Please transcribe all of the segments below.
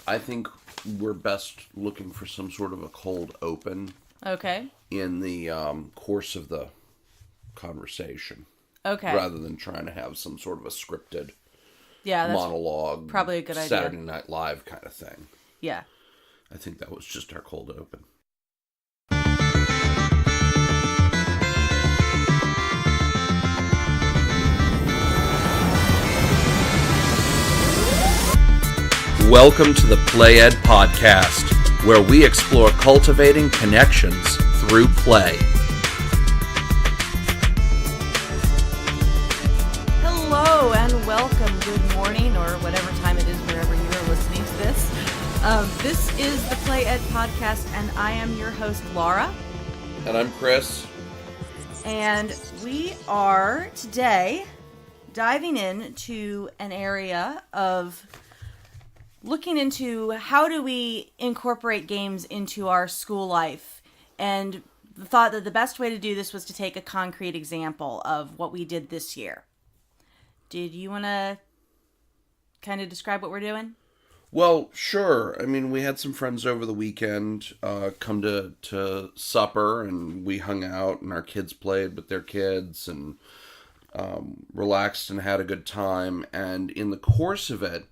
I think we're best looking for some sort of a cold open Okay. in the course of the conversation, Okay. rather than trying to have some sort of a scripted Yeah, that's monologue, probably a good idea. Saturday Night Live kind of thing. Yeah. I think that was just our cold open. Welcome to the Play Ed Podcast, where we explore cultivating connections through play. Hello and welcome. Good morning, or whatever time it is, wherever you are listening to this. This is the Play Ed Podcast, and I am your host, Laura. And I'm Chris. And we are today diving into an area of looking into how do we incorporate games into our school life, and thought that the best way to do this was to take a concrete example of what we did this year. Did you want to kind of describe what we're doing? Well, sure. I mean, we had some friends over the weekend come to supper, and we hung out, and our kids played with their kids, and relaxed and had a good time. And in the course of it,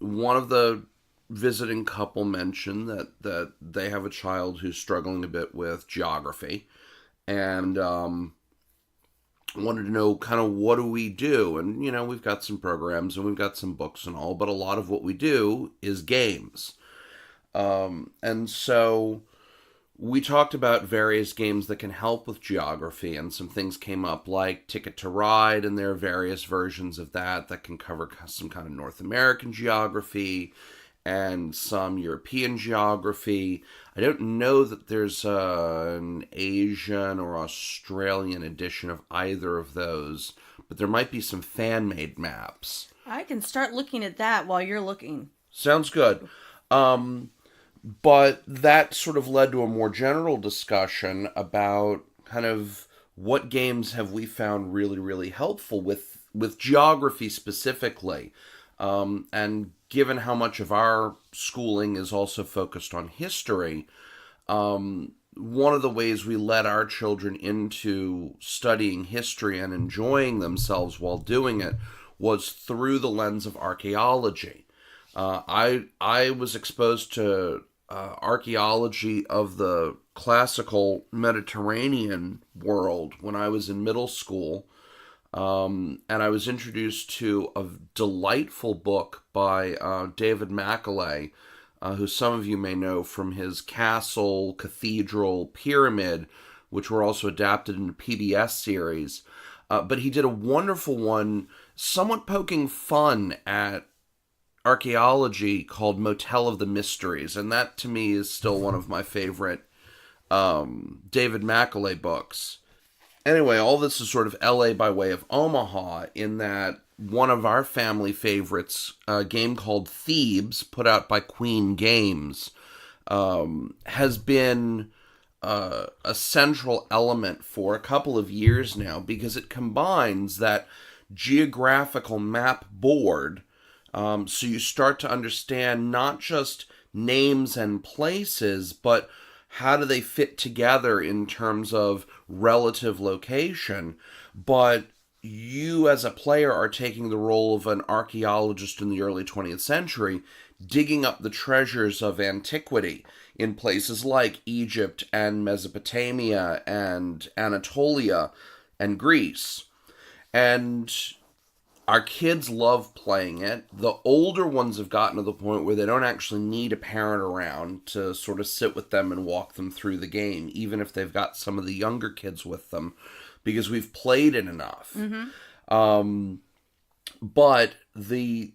one of the visiting couple mentioned that they have a child who's struggling a bit with geography, and wanted to know kind of what do we do. And, you know, we've got some programs and we've got some books and all, but a lot of what we do is games. And so we talked about various games that can help with geography, and some things came up like Ticket to Ride, and there are various versions of that can cover some kind of North American geography and some European geography. I don't know that there's an Asian or Australian edition of either of those, but there might be some fan-made maps. I can start looking at that while you're looking. Sounds good. But that sort of led to a more general discussion about kind of what games have we found really, really helpful with geography specifically. And given how much of our schooling is also focused on history, one of the ways we led our children into studying history and enjoying themselves while doing it was through the lens of archaeology. I was exposed to archaeology of the classical Mediterranean world when I was in middle school, and I was introduced to a delightful book by David Macaulay, who some of you may know from his Castle, Cathedral, Pyramid, which were also adapted into PBS series. But he did a wonderful one, somewhat poking fun at archaeology, called Motel of the Mysteries, and that to me is still one of my favorite David Macaulay books. Anyway, all this is sort of LA by way of Omaha, in that one of our family favorites, a game called Thebes, put out by Queen Games, has been a central element for a couple of years now, because it combines that geographical map board. So you start to understand not just names and places, but how do they fit together in terms of relative location. But you as a player are taking the role of an archaeologist in the early 20th century, digging up the treasures of antiquity in places like Egypt and Mesopotamia and Anatolia and Greece. And our kids love playing it. The older ones have gotten to the point where they don't actually need a parent around to sort of sit with them and walk them through the game, even if they've got some of the younger kids with them, because we've played it enough. Mm-hmm. But the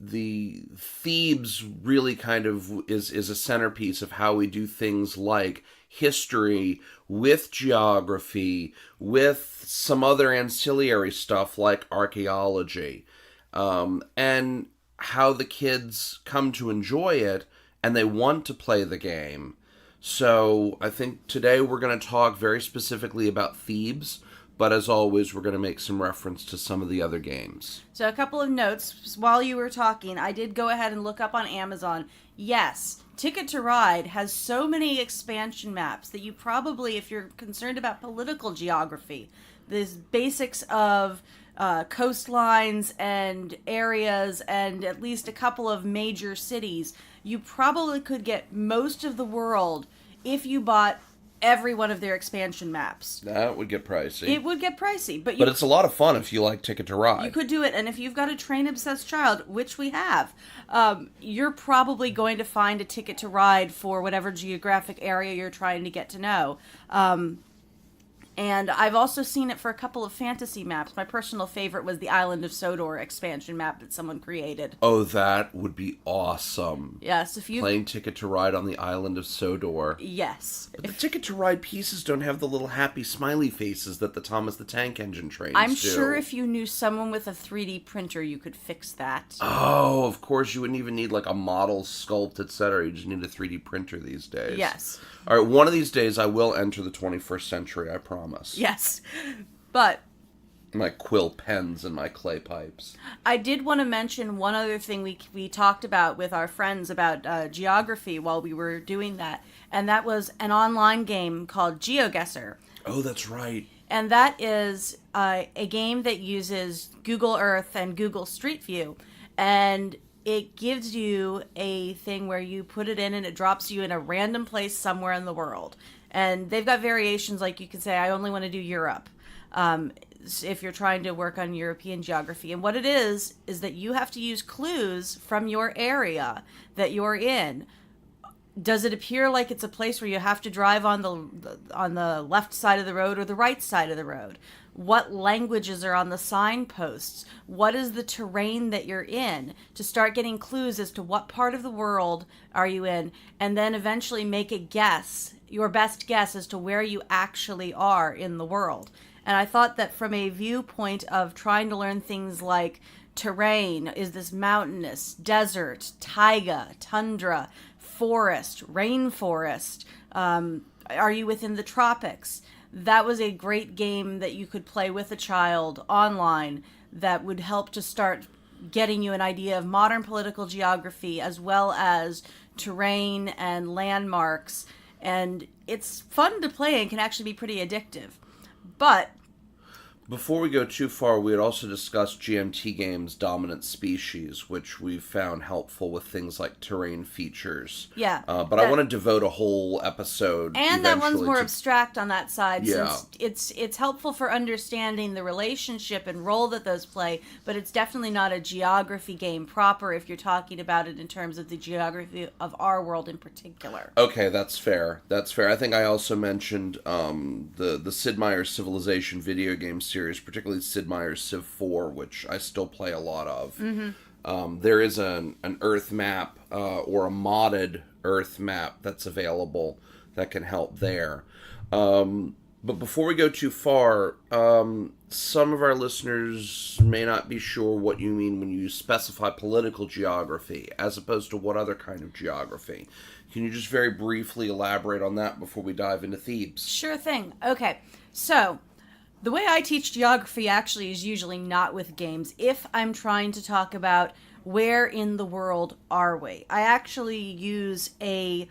Thebes really kind of is a centerpiece of how we do things like history with geography, with some other ancillary stuff like archaeology. And how the kids come to enjoy it, and they want to play the game. So I think today we're going to talk very specifically about Thebes, but as always, we're going to make some reference to some of the other games. So a couple of notes. While you were talking, I did go ahead and look up on Amazon. Yes, Ticket to Ride has so many expansion maps that you probably, if you're concerned about political geography, the basics of coastlines and areas and at least a couple of major cities, you probably could get most of the world if you bought every one of their expansion maps. That would get pricey. It would get pricey, but it's a lot of fun if you like Ticket to Ride. You could do it, and if you've got a train-obsessed child, which we have, you're probably going to find a Ticket to Ride for whatever geographic area you're trying to get to know. And I've also seen it for a couple of fantasy maps. My personal favorite was the Island of Sodor expansion map that someone created. Oh, that would be awesome. Yes, if you... Playing Ticket to Ride on the Island of Sodor. Yes. But the Ticket to Ride pieces don't have the little happy smiley faces that the Thomas the Tank Engine trains I'm do. sure if you knew someone with a 3D printer, you could fix that. Oh, of course, you wouldn't even need like a model sculpt, etc. You just need a 3D printer these days. Yes. All right, one of these days I will enter the 21st century, I promise. Yes. But my quill pens and my clay pipes. I did want to mention one other thing we talked about with our friends about geography while we were doing that, and that was an online game called GeoGuessr. Oh, that's right. And that is a game that uses Google Earth and Google Street View, and it gives you a thing where you put it in and it drops you in a random place somewhere in the world. And they've got variations, like you could say, I only want to do Europe, if you're trying to work on European geography. And what it is that you have to use clues from your area that you're in. Does it appear like it's a place where you have to drive on the left side of the road or the right side of the road? What languages are on the signposts? What is the terrain that you're in? To start getting clues as to what part of the world are you in, and then eventually make a guess, your best guess as to where you actually are in the world. And I thought that from a viewpoint of trying to learn things like terrain, is this mountainous, desert, taiga, tundra, forest, rainforest, are you within the tropics? That was a great game that you could play with a child online that would help to start getting you an idea of modern political geography as well as terrain and landmarks. And it's fun to play and can actually be pretty addictive. But before we go too far, we had also discussed GMT Games' Dominant Species, which we've found helpful with things like terrain features. Yeah. But I want to devote a whole episode. And that one's more abstract on that side, yeah. Since it's helpful for understanding the relationship and role that those play, but it's definitely not a geography game proper if you're talking about it in terms of the geography of our world in particular. Okay, that's fair. That's fair. I think I also mentioned the Sid Meier's Civilization video game series, particularly Sid Meier's Civ 4, which I still play a lot of. Mm-hmm. There is an Earth map or a modded Earth map that's available that can help there. But before we go too far, some of our listeners may not be sure what you mean when you specify political geography as opposed to what other kind of geography. Can you just very briefly elaborate on that before we dive into Thebes? Sure thing. Okay, so the way I teach geography actually is usually not with games. If I'm trying to talk about where in the world are we, I actually use a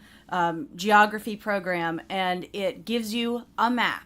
geography program, and it gives you a map.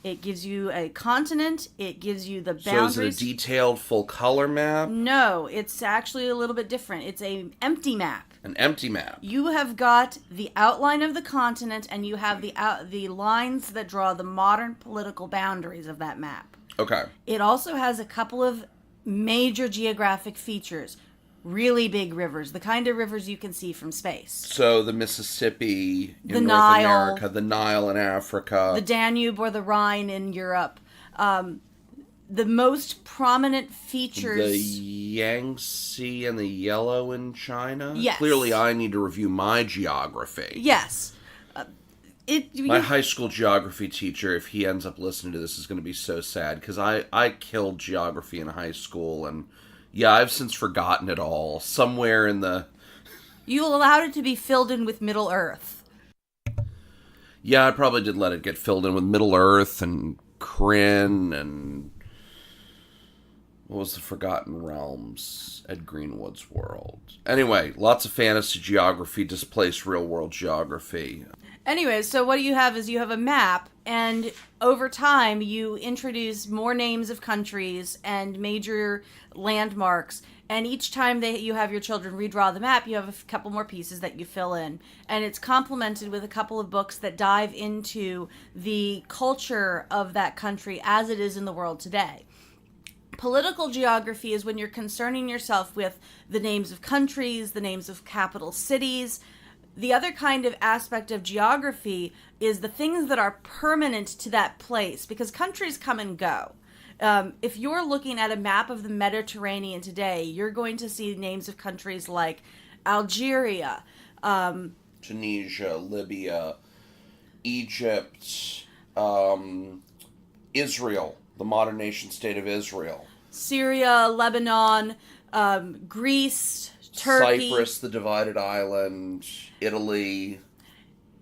It gives you a continent. It gives you the boundaries. So is it a detailed full color map? No, it's actually a little bit different. It's an empty map. An empty map. You have got the outline of the continent, and you have the lines that draw the modern political boundaries of that map. Okay. It also has a couple of major geographic features. Really big rivers, the kind of rivers you can see from space. So the Mississippi in the North Nile, America, the Nile in Africa. The Danube or the Rhine in Europe. The most prominent features... The Yangtze and the Yellow in China? Yes. Clearly I need to review my geography. Yes. My high school geography teacher, if he ends up listening to this, is going to be so sad, because I killed geography in high school, and yeah, I've since forgotten it all. Somewhere in the... You allowed it to be filled in with Middle Earth. Yeah, I probably did let it get filled in with Middle Earth and Kryn and what was the Forgotten Realms? Ed Greenwood's world. Anyway, lots of fantasy geography displaced real world geography. Anyway, so what you have is you have a map, and over time you introduce more names of countries and major landmarks, and each time you have your children redraw the map, you have a couple more pieces that you fill in. And it's complemented with a couple of books that dive into the culture of that country as it is in the world today. Political geography is when you're concerning yourself with the names of countries, the names of capital cities. The other kind of aspect of geography is the things that are permanent to that place, because countries come and go. If you're looking at a map of the Mediterranean today, you're going to see names of countries like Algeria, Tunisia, Libya, Egypt, Israel, the modern nation state of Israel. Syria, Lebanon, Greece, Turkey. Cyprus, the divided island, Italy.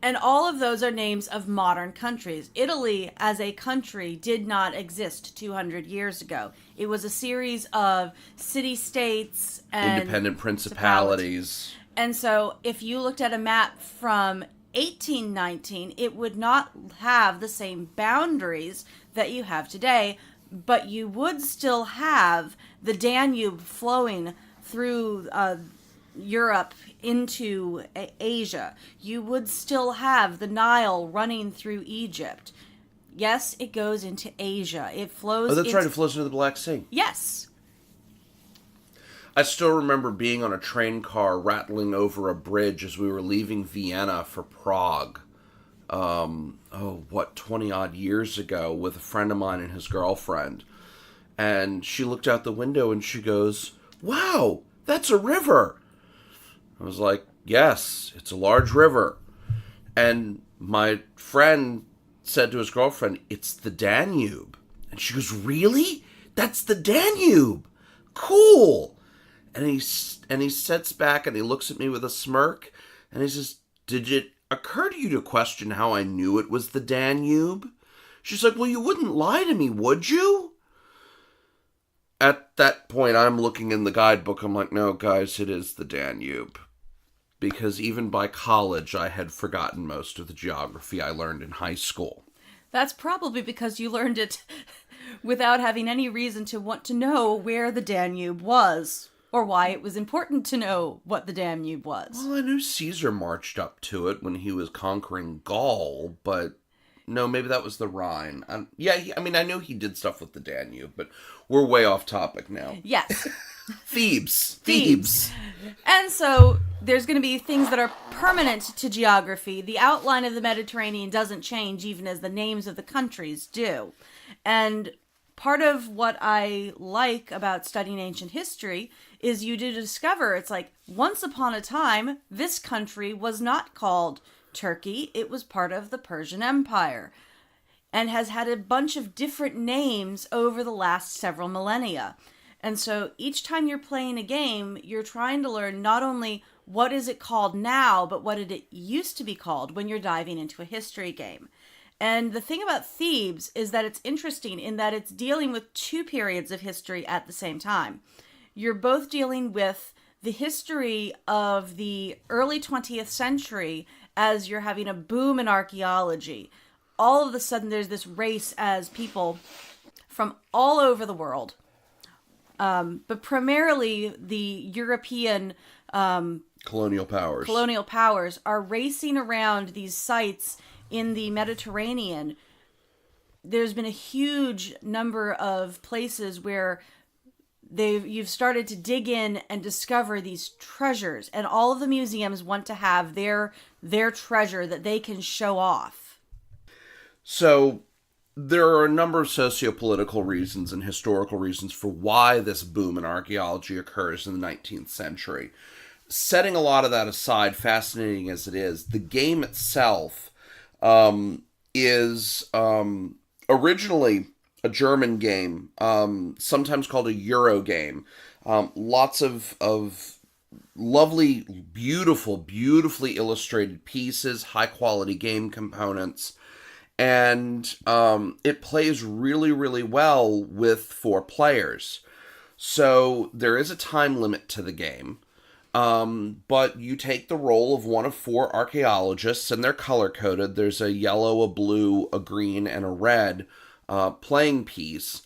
And all of those are names of modern countries. Italy, as a country, did not exist 200 years ago. It was a series of city-states and independent principalities. And so if you looked at a map from 1819, it would not have the same boundaries that you have today, but you would still have the Danube flowing through Europe into Asia. You would still have the Nile running through Egypt. Yes, it goes into Asia. It flows. Oh, that's right. It flows into the Black Sea. Yes. I still remember being on a train car rattling over a bridge as we were leaving Vienna for Prague. 20 odd years ago with a friend of mine and his girlfriend. And she looked out the window and she goes, "Wow, that's a river." I was like, "Yes, it's a large river." And my friend said to his girlfriend, "It's the Danube." And she goes, "Really? That's the Danube? Cool." And he sits back and he looks at me with a smirk and he says, "Did it occur to you to question how I knew it was the Danube?" She's like, "Well, you wouldn't lie to me, would you?" At that point, I'm looking in the guidebook. I'm like, "No, guys, it is the Danube." Because even by college, I had forgotten most of the geography I learned in high school. That's probably because you learned it without having any reason to want to know where the Danube was, or why it was important to know what the Danube was. Well, I knew Caesar marched up to it when he was conquering Gaul, but no, maybe that was the Rhine. I knew he did stuff with the Danube, but we're way off topic now. Yes. Thebes. And so there's going to be things that are permanent to geography. The outline of the Mediterranean doesn't change even as the names of the countries do. And part of what I like about studying ancient history is you do discover it's like once upon a time, this country was not called Turkey. It was part of the Persian Empire and has had a bunch of different names over the last several millennia. And so each time you're playing a game, you're trying to learn not only what is it called now, but what did it used to be called when you're diving into a history game. And the thing about Thebes is that it's interesting in that it's dealing with two periods of history at the same time. You're both dealing with the history of the early 20th century as you're having a boom in archaeology. All of a sudden there's this race as people from all over the world, but primarily the European colonial powers are racing around these sites in the Mediterranean. There's been a huge number of places where you've started to dig in and discover these treasures, and all of the museums want to have their treasure that they can show off. So there are a number of sociopolitical reasons and historical reasons for why this boom in archaeology occurs in the 19th century. Setting a lot of that aside, fascinating as it is, the game itself is originally a German game, sometimes called a Euro game. Lots of lovely, beautifully illustrated pieces, high-quality game components. and it plays really, really well with 4 players. So there is a time limit to the game. But you take the role of one of 4 archaeologists, and they're color coded. There's a yellow, a blue, a green, and a red playing piece.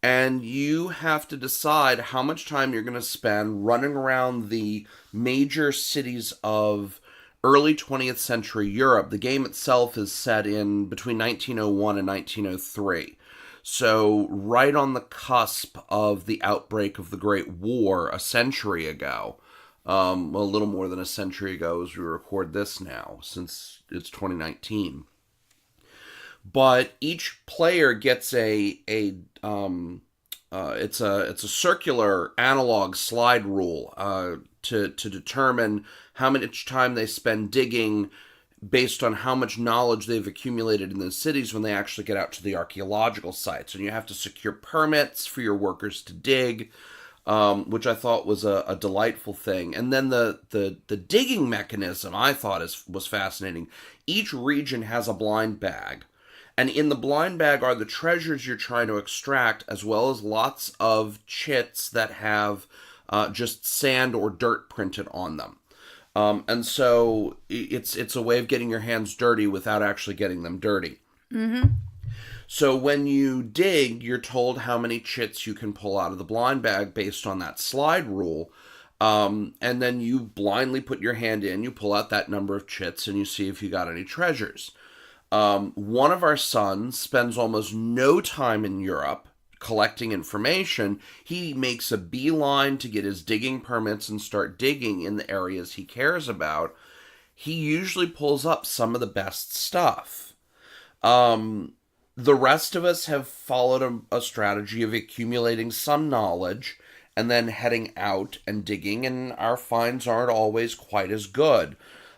And you have to decide how much time you're going to spend running around the major cities of early 20th century Europe. The game itself is set in between 1901 and 1903. So, right on the cusp of the outbreak of the Great War a century ago. A little more than a century ago as we record this now, since it's 2019. But each player gets it's a circular analog slide rule to determine how much time they spend digging based on how much knowledge they've accumulated in the cities when they actually get out to the archaeological sites. And you have to secure permits for your workers to dig, which I thought was a delightful thing. And then the digging mechanism I thought was fascinating. Each region has a blind bag. And in the blind bag are the treasures you're trying to extract, as well as lots of chits that have just sand or dirt printed on them. And so it's a way of getting your hands dirty without actually getting them dirty. Mm-hmm. So when you dig, you're told how many chits you can pull out of the blind bag based on that slide rule. And then you blindly put your hand in, you pull out that number of chits, and you see if you got any treasures. One of our sons spends almost no time in Europe collecting information. He makes a beeline to get his digging permits and start digging in the areas he cares about. He usually pulls up some of the best stuff. The rest of us have followed a strategy of accumulating some knowledge and then heading out and digging, and our finds aren't always quite as good.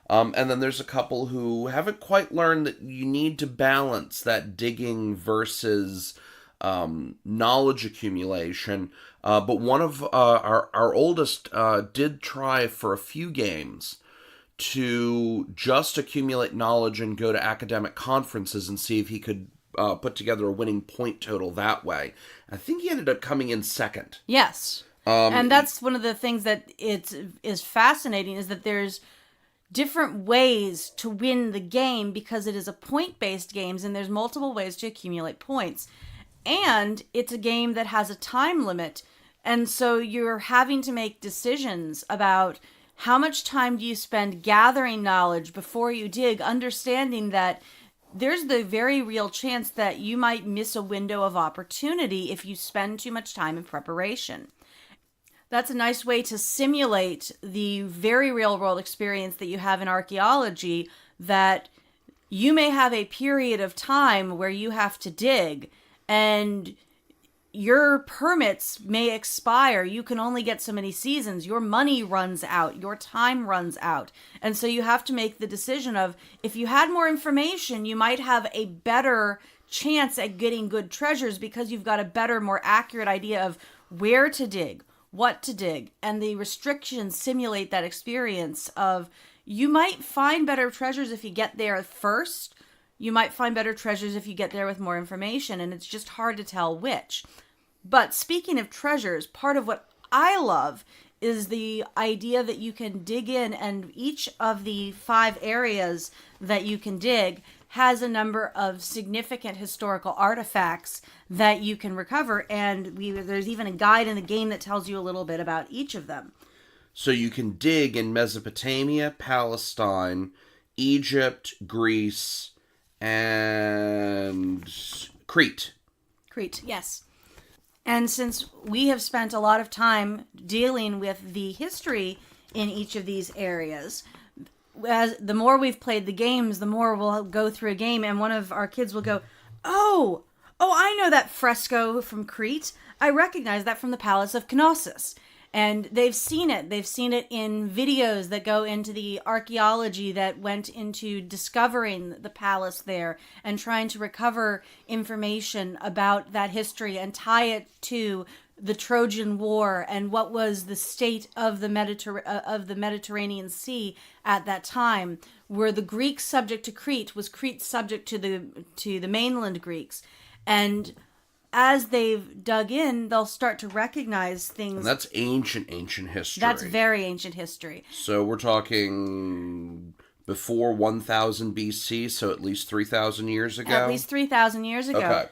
And then there's a couple who haven't quite learned that you need to balance that digging versus knowledge accumulation. But one of our oldest did try for a few games to just accumulate knowledge and go to academic conferences and see if he could put together a winning point total that way. I think he ended up coming in second. Yes. And that's one of the things that is fascinating, is that there's different ways to win the game because it is a point-based game, and there's multiple ways to accumulate points. And it's a game that has a time limit, and so you're having to make decisions about how much time do you spend gathering knowledge before you dig, understanding that there's the very real chance that you might miss a window of opportunity if you spend too much time in preparation. That's a nice way to simulate the very real world experience that you have in archaeology, that you may have a period of time where you have to dig and your permits may expire. You can only get so many seasons. Your money runs out. Your time runs out. And so you have to make the decision of, if you had more information, you might have a better chance at getting good treasures because you've got a better, more accurate idea of where to dig, what to dig, and the restrictions simulate that experience of, you might find better treasures if you get there first. You might find better treasures if you get there with more information, and it's just hard to tell which. But speaking of treasures, part of what I love is the idea that you can dig in, and each of the 5 areas that you can dig has a number of significant historical artifacts that you can recover, and there's even a guide in the game that tells you a little bit about each of them. So you can dig in Mesopotamia, Palestine, Egypt, Greece, and Crete. Crete, yes. And since we have spent a lot of time dealing with the history in each of these areas, as the more we've played the games, the more we'll go through a game, and one of our kids will go, oh, I know that fresco from Crete. I recognize that from the Palace of Knossos. And they've seen it. They've seen it in videos that go into the archaeology that went into discovering the palace there and trying to recover information about that history and tie it to the Trojan War and what was the state of the Mediterranean Sea at that time. Were the Greeks subject to Crete? Was Crete subject to the mainland Greeks? And as they've dug in, they'll start to recognize things. And that's ancient history. That's very ancient history. So we're talking before 1000 BC, so at least 3,000 years ago? At least 3,000 years ago. Okay.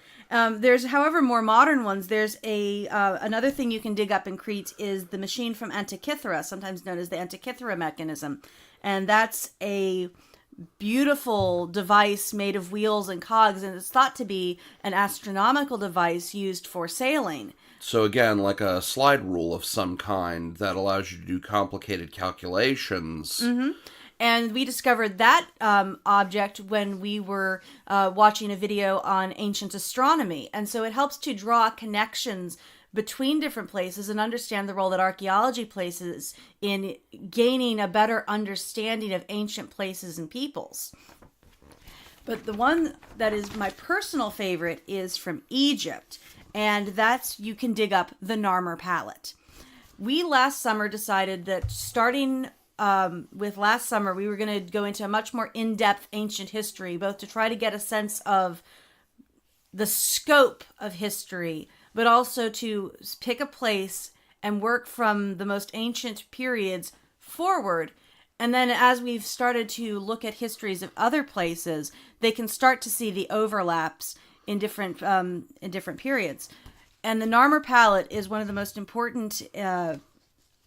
There's, however, more modern ones. There's another thing you can dig up in Crete is the machine from Antikythera, sometimes known as the Antikythera mechanism. And that's a beautiful device made of wheels and cogs, and it's thought to be an astronomical device used for sailing. So again, like a slide rule of some kind that allows you to do complicated calculations. Mm-hmm. And we discovered that object when we were watching a video on ancient astronomy. And so it helps to draw connections between different places and understand the role that archaeology plays in gaining a better understanding of ancient places and peoples. But the one that is my personal favorite is from Egypt. And that's, you can dig up the Narmer palette. We last summer decided that starting with last summer, we were going to go into a much more in-depth ancient history, both to try to get a sense of the scope of history, but also to pick a place and work from the most ancient periods forward. And then as we've started to look at histories of other places, they can start to see the overlaps in different periods. And the Narmer palette is one of the most important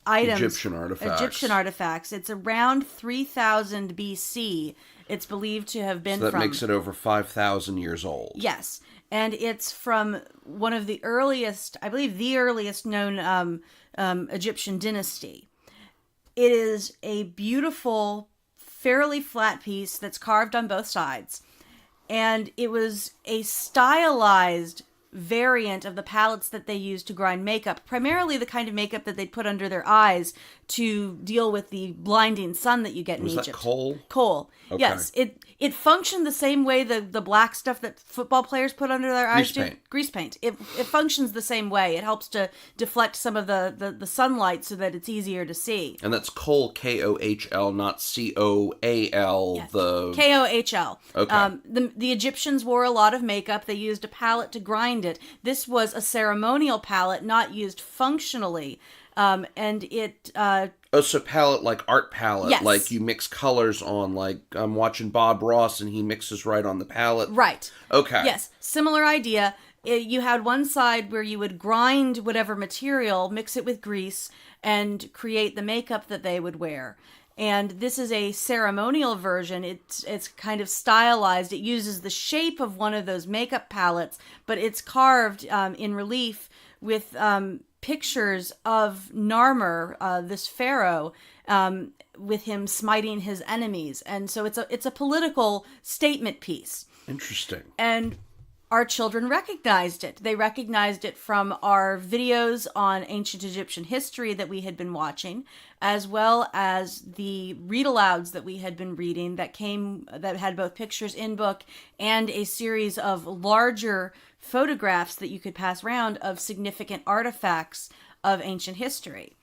items. Egyptian artifacts. It's around 3000 BC. It's believed to have been so that makes it over 5,000 years old. Yes. And it's from one of the earliest, I believe the earliest known Egyptian dynasty. It is a beautiful, fairly flat piece that's carved on both sides. And it was a stylized variant of the palettes that they used to grind makeup, primarily the kind of makeup that they'd put under their eyes to deal with the blinding sun that you get in Egypt. Was that coal? Coal. Okay. Yes. It functioned the same way the black stuff that football players put under their eyes do. Grease paint. It functions the same way. It helps to deflect some of the sunlight so that it's easier to see. And that's coal, K-O-H-L, not C-O-A-L. Yes. The K-O-H-L. Okay. The Egyptians wore a lot of makeup. They used a palette to grind it. This was a ceremonial palette, not used functionally. And it... so palette, like art palette. Yes. Like you mix colors on, like I'm watching Bob Ross and he mixes right on the palette. Right. Okay. Yes. Similar idea. You had one side where you would grind whatever material, mix it with grease, and create the makeup that they would wear. And this is a ceremonial version. It's kind of stylized. It uses the shape of one of those makeup palettes, but it's carved in relief with pictures of Narmer, this pharaoh, with him smiting his enemies. And so it's a political statement piece. Interesting. And our children recognized it. They recognized it from our videos on ancient Egyptian history that we had been watching, as well as the read-alouds that we had been reading that had both pictures in book and a series of larger photographs that you could pass around of significant artifacts of ancient history.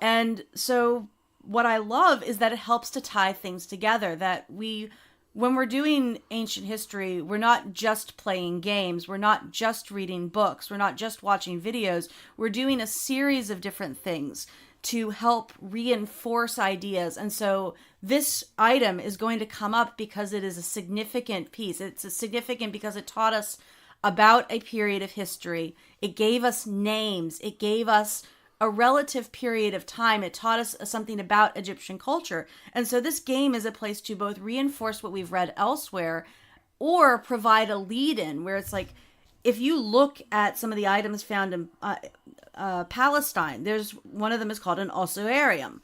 And so what I love is that it helps to tie things together, that when we're doing ancient history, we're not just playing games, we're not just reading books, we're not just watching videos, we're doing a series of different things to help reinforce ideas. And so this item is going to come up because it is a significant piece. It's significant because it taught us about a period of history. It gave us names. It gave us a relative period of time. It taught us something about Egyptian culture. And so this game is a place to both reinforce what we've read elsewhere or provide a lead-in where it's like, if you look at some of the items found in Palestine, there's one of them is called an ossuarium.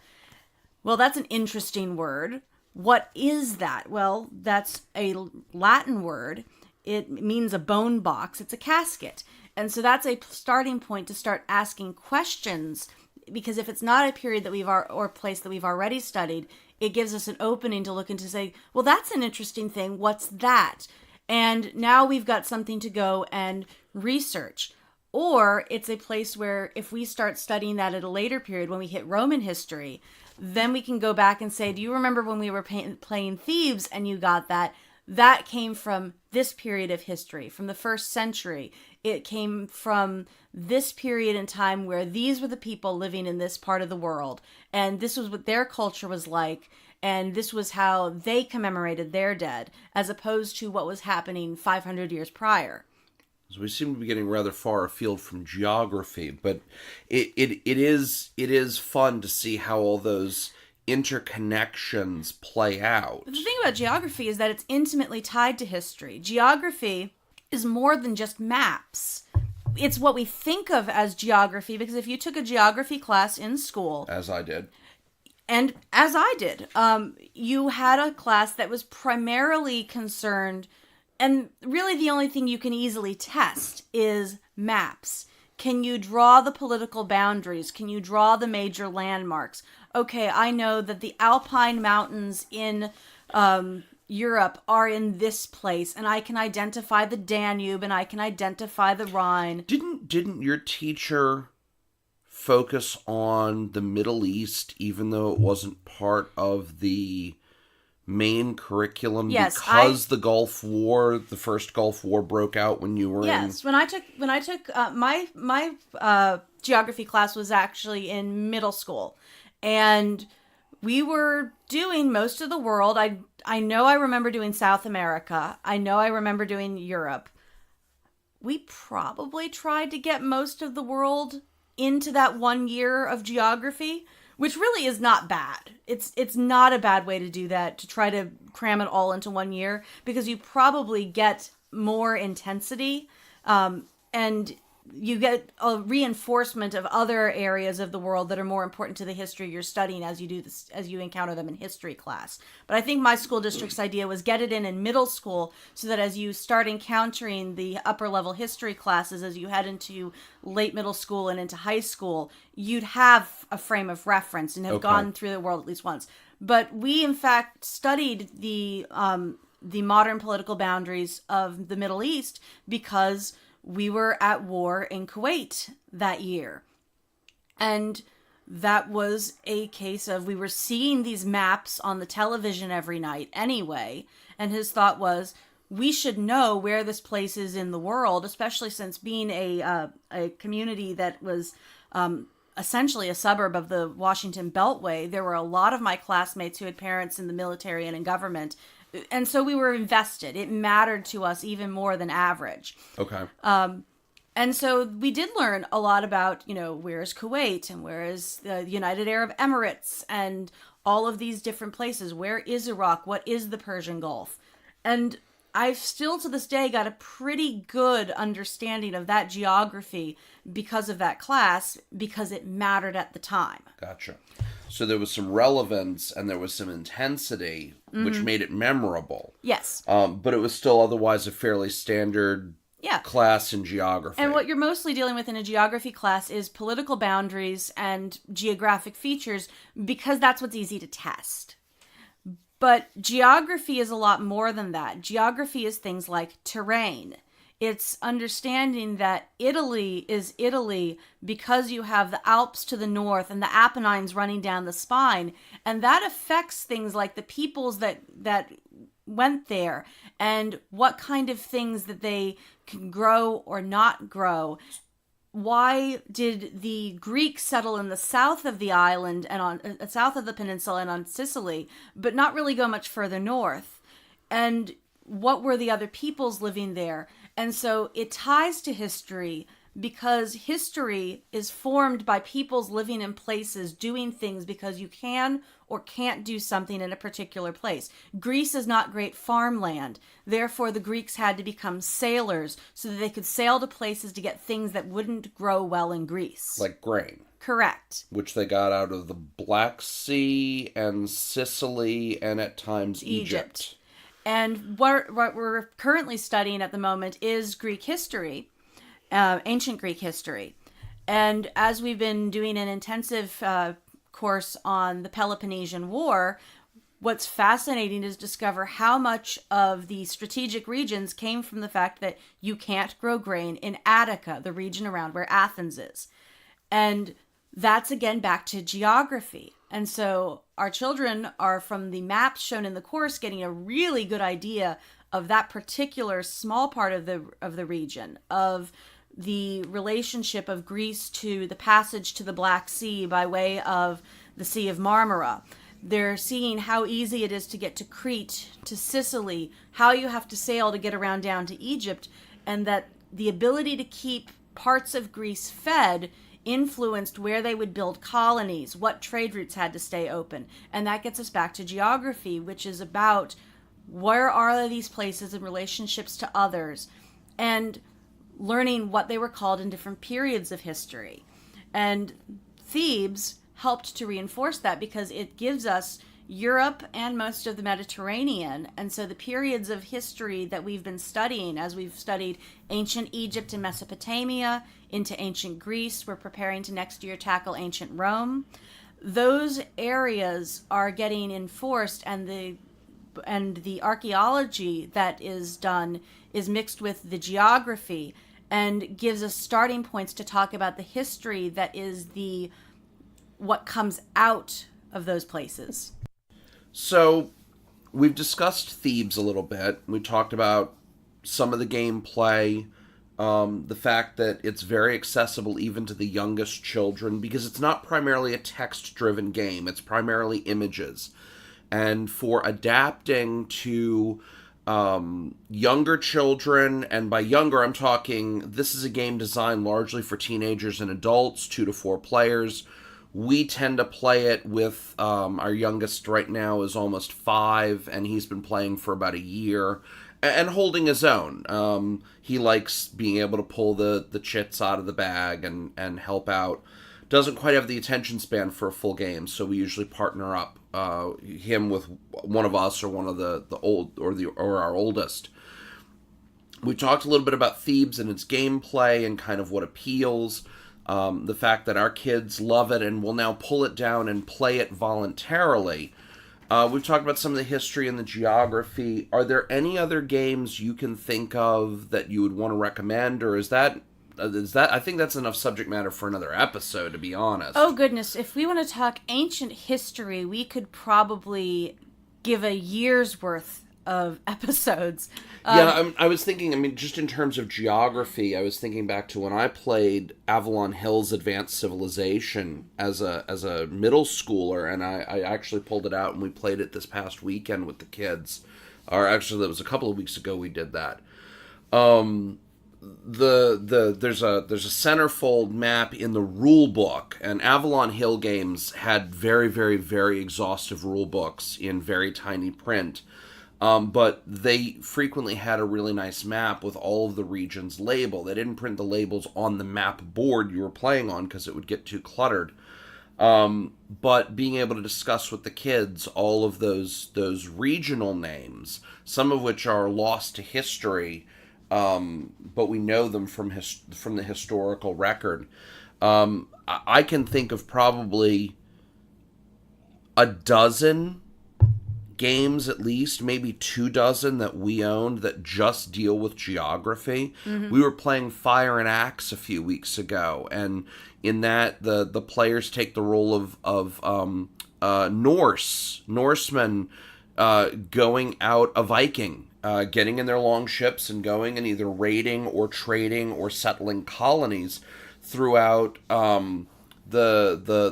Well, that's an interesting word. What is that? Well, that's a Latin word. It means a bone box. It's a casket. And so that's a starting point to start asking questions, because if it's not a period that or place that we've already studied, it gives us an opening to look into, say, well, that's an interesting thing. What's that? And now we've got something to go and research. Or it's a place where if we start studying that at a later period, when we hit Roman history, then we can go back and say, do you remember when we were playing Thebes and you got that? That came from this period of history, from the 1st century. It came from this period in time where these were the people living in this part of the world. And this was what their culture was like. And this was how they commemorated their dead, as opposed to what was happening 500 years prior. So we seem to be getting rather far afield from geography, but it is fun to see how all those interconnections play out. The thing about geography is that it's intimately tied to history. Geography is more than just maps. It's what we think of as geography, because if you took a geography class in school, As I did. and as I did, you had a class that was primarily concerned, and really the only thing you can easily test is maps. Can you draw the political boundaries? Can you draw the major landmarks? Okay, I know that the Alpine Mountains in Europe are in this place, and I can identify the Danube, and I can identify the Rhine. Didn't your teacher focus on the Middle East, even though it wasn't part of the main curriculum? Yes, because the Gulf War, the first Gulf War, broke out when you were Yes, when I took my geography class was actually in middle school, and we were doing most of the world. I know I remember doing South America. I know I remember doing Europe. We probably tried to get most of the world into that 1 year of geography, which really is not bad. It's not a bad way to do that, to try to cram it all into 1 year, because you probably get more intensity, and you get a reinforcement of other areas of the world that are more important to the history you're studying as you do this, as you encounter them in history class. But I think my school district's idea was get it in middle school, so that as you start encountering the upper level history classes, as you head into late middle school and into high school, you'd have a frame of reference and have gone through the world at least once. But we, in fact, studied the modern political boundaries of the Middle East because we were at war in Kuwait that year. And that was a case of, we were seeing these maps on the television every night anyway. And his thought was, we should know where this place is in the world, especially since being a community that was essentially a suburb of the Washington Beltway. There were a lot of my classmates who had parents in the military and in government. And so we were invested. It mattered to us even more than average. Okay. And so we did learn a lot about, where is Kuwait and where is the United Arab Emirates and all of these different places. Where is Iraq? What is the Persian Gulf? And I've still to this day got a pretty good understanding of that geography because of that class, because it mattered at the time. Gotcha. So there was some relevance and there was some intensity, which made it memorable. Yes. But it was still otherwise a fairly standard class in geography. And what you're mostly dealing with in a geography class is political boundaries and geographic features, because that's what's easy to test. But geography is a lot more than that. Geography is things like terrain. It's understanding that Italy is Italy because you have the Alps to the north and the Apennines running down the spine. And that affects things like the peoples that went there and what kind of things that they can grow or not grow. Why did the Greeks settle in the south of the island and on south of the peninsula and on Sicily, but not really go much further north? And what were the other peoples living there? And so it ties to history, because history is formed by peoples living in places, doing things because you can or can't do something in a particular place. Greece is not great farmland. Therefore, the Greeks had to become sailors so that they could sail to places to get things that wouldn't grow well in Greece. Like grain. Correct. Which they got out of the Black Sea and Sicily and at times Egypt. And what we're currently studying at the moment is Greek history, ancient Greek history. And as we've been doing an intensive course on the Peloponnesian War, what's fascinating is discover how much of the strategic regions came from the fact that you can't grow grain in Attica, the region around where Athens is. And that's again back to geography. And so our children are, from the maps shown in the course, getting a really good idea of that particular small part of the region, of the relationship of Greece to the passage to the Black Sea by way of the Sea of Marmara. They're seeing how easy it is to get to Crete, to Sicily, how you have to sail to get around down to Egypt, and that the ability to keep parts of Greece fed influenced where they would build colonies, what trade routes had to stay open. And that gets us back to geography, which is about where are these places in relationships to others, and learning what they were called in different periods of history. And Thebes helped to reinforce that because it gives us Europe and most of the Mediterranean. And so the periods of history that we've been studying, as we've studied ancient Egypt and Mesopotamia into ancient Greece, we're preparing to next year tackle ancient Rome. Those areas are getting enforced, and the archaeology that is done is mixed with the geography and gives us starting points to talk about the history that is what comes out of those places. So we've discussed Thebes a little bit. We talked about some of the gameplay, the fact that it's very accessible even to the youngest children because it's not primarily a text-driven game. It's primarily images. And for adapting to younger children, and by younger I'm talking, this is a game designed largely for teenagers and adults, 2 to 4 players. We tend to play it with our youngest right now is almost 5, and he's been playing for about a year and holding his own. He likes being able to pull the chits out of the bag and help out. Doesn't quite have the attention span for a full game, so we usually partner up him with one of us or one of the old or our oldest. We talked a little bit about Thebes and its gameplay and kind of what appeals. The fact that our kids love it and will now pull it down and play it voluntarily. We've talked about some of the history and the geography. Are there any other games you can think of that you would want to recommend, or is that I think that's enough subject matter for another episode, to be honest. Oh goodness, if we want to talk ancient history, we could probably give a year's worth of episodes. I was thinking, just in terms of geography, I was thinking back to when I played Avalon Hill's Advanced Civilization as a middle schooler, and I actually pulled it out and we played it this past weekend with the kids. Or actually, that was a couple of weeks ago we did that. There's a centerfold map in the rule book, and Avalon Hill games had very, very, very exhaustive rule books in very tiny print. But they frequently had a really nice map with all of the regions labeled. They didn't print the labels on the map board you were playing on because it would get too cluttered. But being able to discuss with the kids all of those regional names, some of which are lost to history, but we know them from the historical record. I can think of probably a dozen games, at least maybe 24 that we owned that just deal with geography. Mm-hmm. We were playing Fire and Axe a few weeks ago, and in that the players take the role of Norsemen going out a Viking, getting in their long ships and going and either raiding or trading or settling colonies throughout the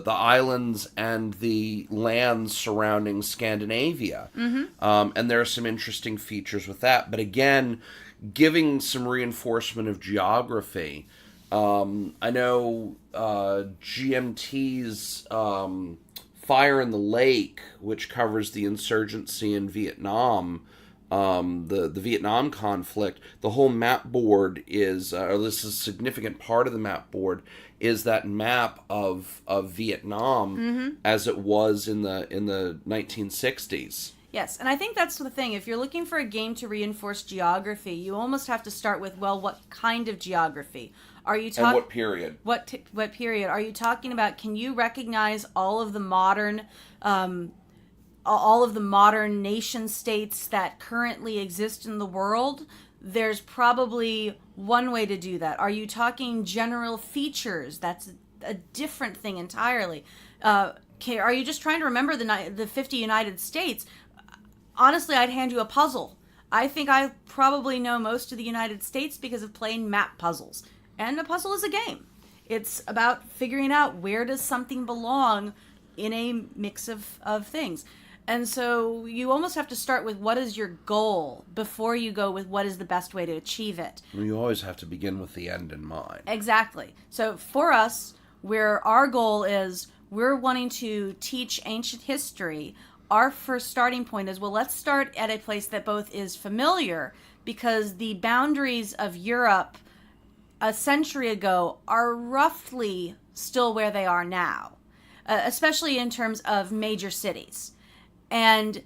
islands and the lands surrounding Scandinavia. Mm-hmm. And there are some interesting features with that. But again, giving some reinforcement of geography. I know GMT's Fire in the Lake, which covers the insurgency in Vietnam, the Vietnam conflict, the whole map board is, or this is a significant part of the map board, is that map of Vietnam mm-hmm. as it was in the 1960s. Yes, and I think that's the thing. If you're looking for a game to reinforce geography, you almost have to start with, well, what kind of geography? Are you and what period? What period? Are you talking about, can you recognize all of the modern all of the modern nation states that currently exist in the world, there's probably one way to do that. Are you talking general features? That's a different thing entirely. Okay, are you just trying to remember the 50 United States? Honestly, I'd hand you a puzzle. I think I probably know most of the United States because of playing map puzzles. And a puzzle is a game. It's about figuring out where does something belong in a mix of things. And so you almost have to start with what is your goal before you go with what is the best way to achieve it. You always have to begin with the end in mind. Exactly. So for us, where our goal is, we're wanting to teach ancient history. Our first starting point is, well, let's start at a place that both is familiar, because the boundaries of Europe a century ago are roughly still where they are now, especially in terms of major cities. And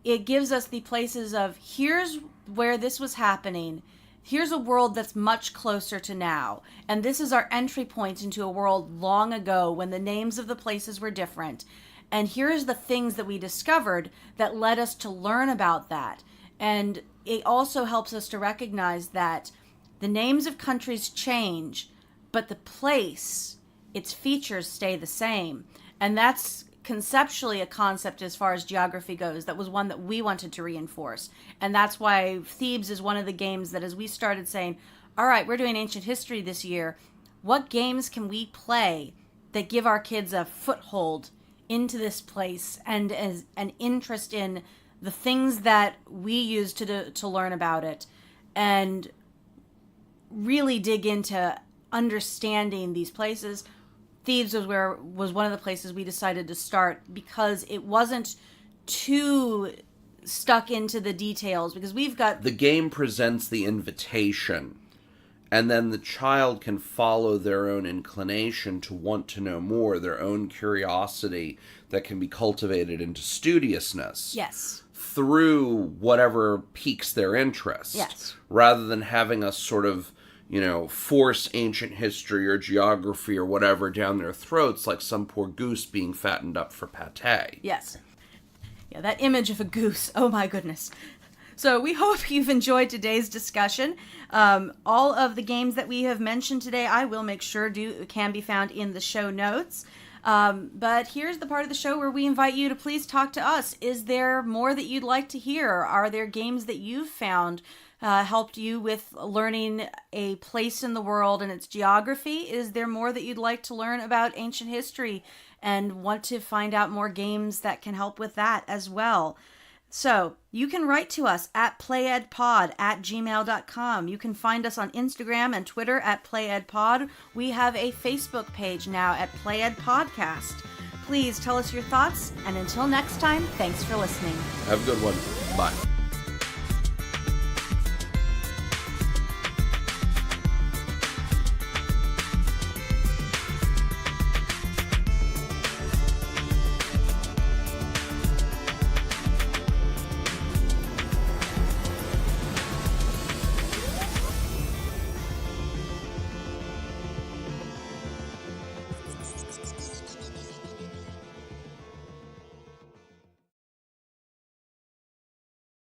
it gives us the places of, here's where this was happening. Here's a world that's much closer to now. And this is our entry point into a world long ago when the names of the places were different. And here's the things that we discovered that led us to learn about that. And it also helps us to recognize that the names of countries change, but the place, its features stay the same. And that's conceptually a concept as far as geography goes. That was one that we wanted to reinforce. And that's why Thebes is one of the games that, as we started saying, all right, we're doing ancient history this year, what games can we play that give our kids a foothold into this place and as an interest in the things that we use to learn about it, and really dig into understanding these places. Thebes was one of the places we decided to start because it wasn't too stuck into the details, because we've got... The game presents the invitation, and then the child can follow their own inclination to want to know more, their own curiosity that can be cultivated into studiousness. Yes. Through whatever piques their interest. Yes. Rather than having us sort of, force ancient history or geography or whatever down their throats like some poor goose being fattened up for pate. Yes. Yeah, that image of a goose. Oh my goodness. So we hope you've enjoyed today's discussion. All of the games that we have mentioned today, I will make sure can be found in the show notes. But here's the part of the show where we invite you to please talk to us. Is there more that you'd like to hear? Are there games that you've found helped you with learning a place in the world and its geography? Is there more that you'd like to learn about ancient history and want to find out more games that can help with that as well? So you can write to us at playedpod@gmail.com. You can find us on Instagram and Twitter at playedpod. We have a Facebook page now at playedpodcast. Please tell us your thoughts, and until next time, thanks for listening. Have a good one. Bye.